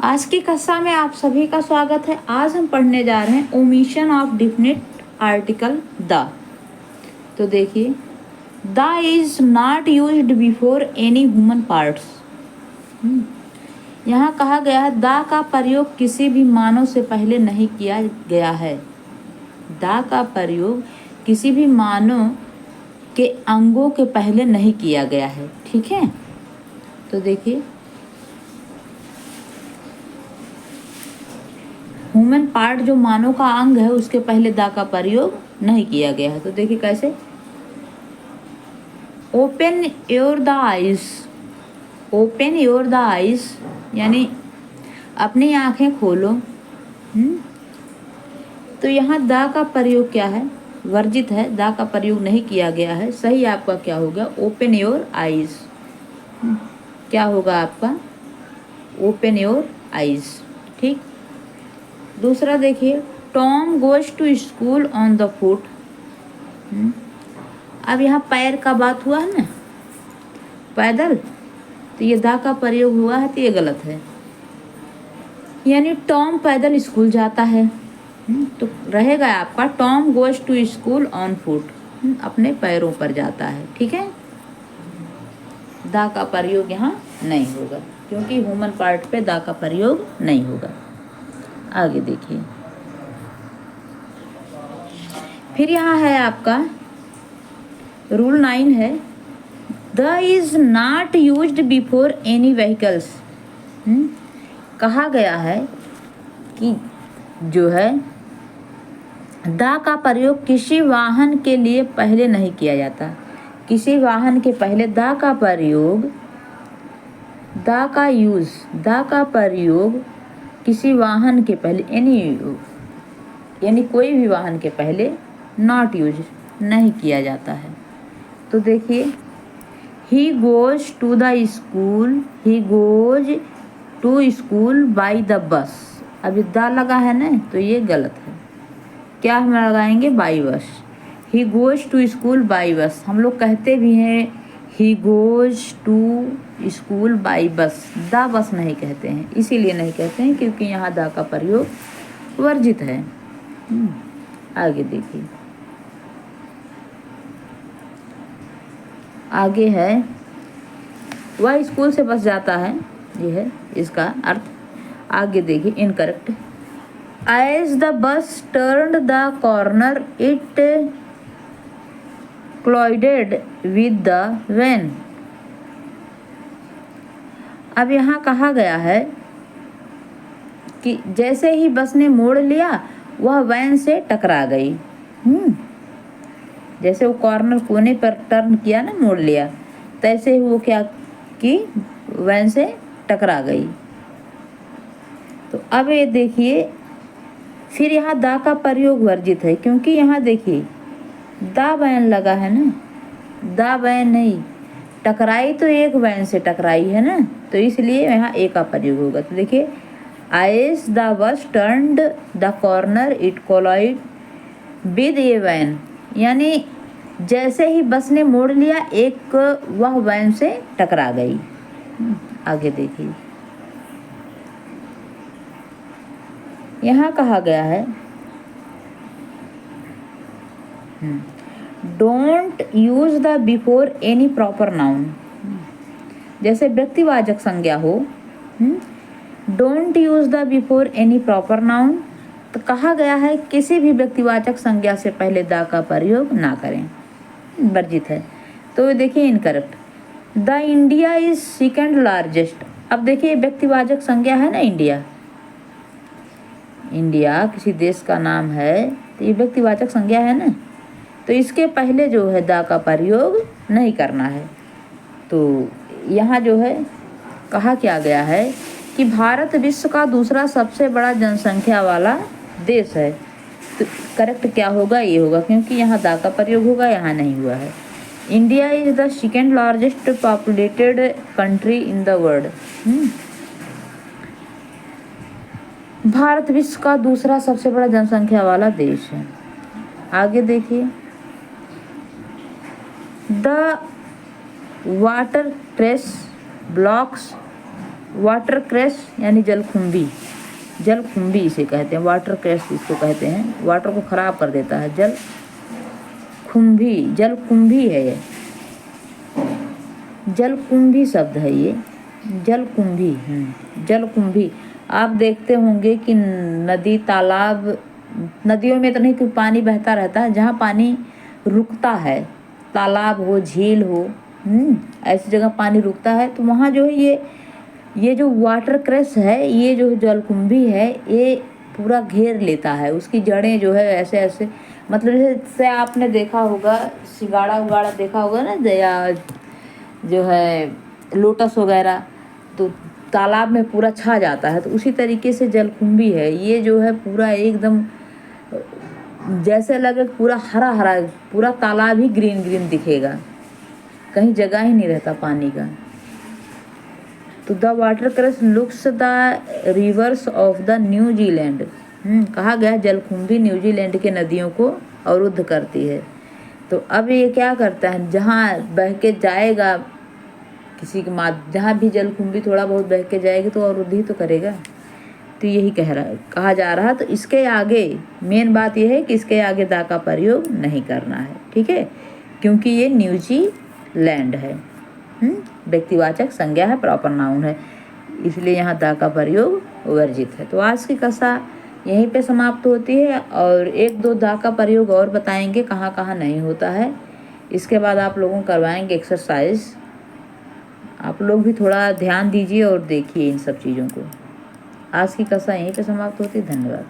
आज की कक्षा में आप सभी का स्वागत है। आज हम पढ़ने जा रहे हैं omission of definite article the. तो देखिए, the is not used before any human parts. यहाँ कहा गया है द का प्रयोग किसी भी मानव से पहले नहीं किया गया है। द का प्रयोग किसी भी मानव के अंगों के पहले नहीं किया गया है। ठीक है, तो देखिए, ह्यूमन पार्ट जो मानव का अंग है उसके पहले द का प्रयोग नहीं किया गया है। तो देखिए कैसे, open your the eyes. Open your the eyes यानी अपनी आंखें खोलो। तो यहाँ द का प्रयोग क्या है, वर्जित है, द का प्रयोग नहीं किया गया है। सही आपका क्या होगा, ओपन योर आइज। क्या होगा आपका, ओपन योर आइज। ठीक, दूसरा देखिए, Tom goes to school on the foot. अब यहाँ पैर का बात हुआ है ना, पैदल, तो ये दा का प्रयोग हुआ है, तो ये गलत है। यानी टॉम पैदल स्कूल जाता है, तो रहेगा आपका Tom goes to school on foot, अपने पैरों पर जाता है। ठीक है, दा का प्रयोग यहाँ नहीं होगा क्योंकि ह्यूमन पार्ट पे दा का प्रयोग नहीं होगा। आगे देखिए, फिर यहाँ है आपका रूल 9 है, the is not used before any vehicles. कहा गया है कि जो है द का प्रयोग किसी वाहन के लिए पहले नहीं किया जाता। किसी वाहन के पहले द का प्रयोग, द का यूज, द का प्रयोग किसी वाहन के पहले यानी कोई भी वाहन के पहले नॉट यूज नहीं किया जाता है। तो देखिए, he goes to the school, he goes to school by the bus. अभी द लगा है ना, तो ये गलत है। क्या हम लगाएंगे, by bus. He goes to school by bus. हम लोग कहते भी हैं he goes to school by bus, the bus नहीं कहते हैं। इसीलिए नहीं कहते हैं क्योंकि यहाँ द का प्रयोग वर्जित है। आगे देखिए, आगे है वह स्कूल से बस जाता है, ये है इसका अर्थ। आगे देखिए, incorrect. As the bus turned the corner it collided with the van। अब यहाँ कहा गया है कि जैसे ही बस ने मोड़ लिया वह वैन से टकरा गई। जैसे वो कॉर्नर कोने पर टर्न किया ना, मोड़ लिया, तैसे ही वो क्या की, वैन से टकरा गई। तो अब ये देखिए, फिर यहाँ द का प्रयोग वर्जित है क्योंकि यहाँ देखिए द वैन लगा है ना, द वैन नहीं, टकराई तो एक वैन से टकराई है ना, तो इसलिए यहाँ ए का प्रयोग होगा। तो देखिए, as the bus turned the corner it collide with a van, यानी जैसे ही बस ने मोड़ लिया एक वह वैन से टकरा गई। आगे देखिए, यहाँ कहा गया है don't use the before any proper noun. जैसे व्यक्तिवाचक संज्ञा हो, don't use the before any proper noun, तो कहा गया है किसी भी व्यक्तिवाचक संज्ञा से पहले द का प्रयोग ना करें, वर्जित है। तो देखिए, incorrect. The India is second largest. अब देखिए, व्यक्तिवाचक संज्ञा है ना, इंडिया, इंडिया किसी देश का नाम है, तो ये व्यक्तिवाचक संज्ञा है ना, तो इसके पहले जो है द का प्रयोग नहीं करना है। तो यहाँ जो है कहा क्या गया है कि भारत विश्व का दूसरा सबसे बड़ा जनसंख्या वाला देश है। तो करेक्ट क्या होगा, ये होगा, क्योंकि यहाँ द का प्रयोग होगा, यहाँ नहीं हुआ है। India is the second largest populated country in the world. Bharat विश्व का दूसरा सबसे बड़ा जनसंख्या वाला देश है। आगे देखिए, the water trace blocks water crash यानी जलकुंभी, जलकुंभी इसे कहते हैं, वाटर क्रैश इसको कहते हैं, वाटर को ख़राब कर देता है। जलकुंभी, जलकुंभी है ये, जलकुंभी शब्द है ये, जलकुंभी। जलकुंभी आप देखते होंगे कि नदी तालाब, नदियों में तो नहीं कि पानी बहता रहता है, जहाँ पानी रुकता है, तालाब हो झील हो, ऐसी जगह पानी रुकता है तो वहाँ जो है ये जो वाटर क्रैश है, ये जो जलकुंभी है, ये पूरा घेर लेता है। उसकी जड़ें जो है ऐसे ऐसे, मतलब जैसे आपने देखा होगा सिंगाड़ा उगाड़ा देखा होगा ना, या जो है लोटस वगैरह, तो तालाब में पूरा छा जाता है, तो उसी तरीके से जलकुंभी है। ये जो है पूरा एकदम जैसे लगे पूरा हरा हरा, पूरा तालाब ही ग्रीन ग्रीन दिखेगा, कहीं जगह ही नहीं रहता पानी का। तो the water crash looks the reverse of the New Zealand. कहा गया जलकुंभी न्यूजीलैंड के नदियों को अवरुद्ध करती है। तो अब ये क्या करता है, जहाँ बह के जाएगा किसी के जहाँ भी जलकुंभी थोड़ा बहुत बह के जाएगी तो अवरुद्ध ही तो करेगा। तो यही कहा जा रहा। तो इसके आगे मेन बात यह है कि इसके आगे दा का प्रयोग नहीं करना है, ठीक है, क्योंकि ये न्यूजीलैंड है, व्यक्तिवाचक संज्ञा है, प्रॉपर नाउन है, इसलिए यहाँ दा का प्रयोग वर्जित है। तो आज की कथा यहीं पे समाप्त होती है, और एक दो दा का प्रयोग और बताएंगे कहाँ कहाँ नहीं होता है। इसके बाद आप लोगों को करवाएंगे एक्सरसाइज, आप लोग भी थोड़ा ध्यान दीजिए और देखिए इन सब चीज़ों को। आज की कथा यहीं पे समाप्त होती है। धन्यवाद।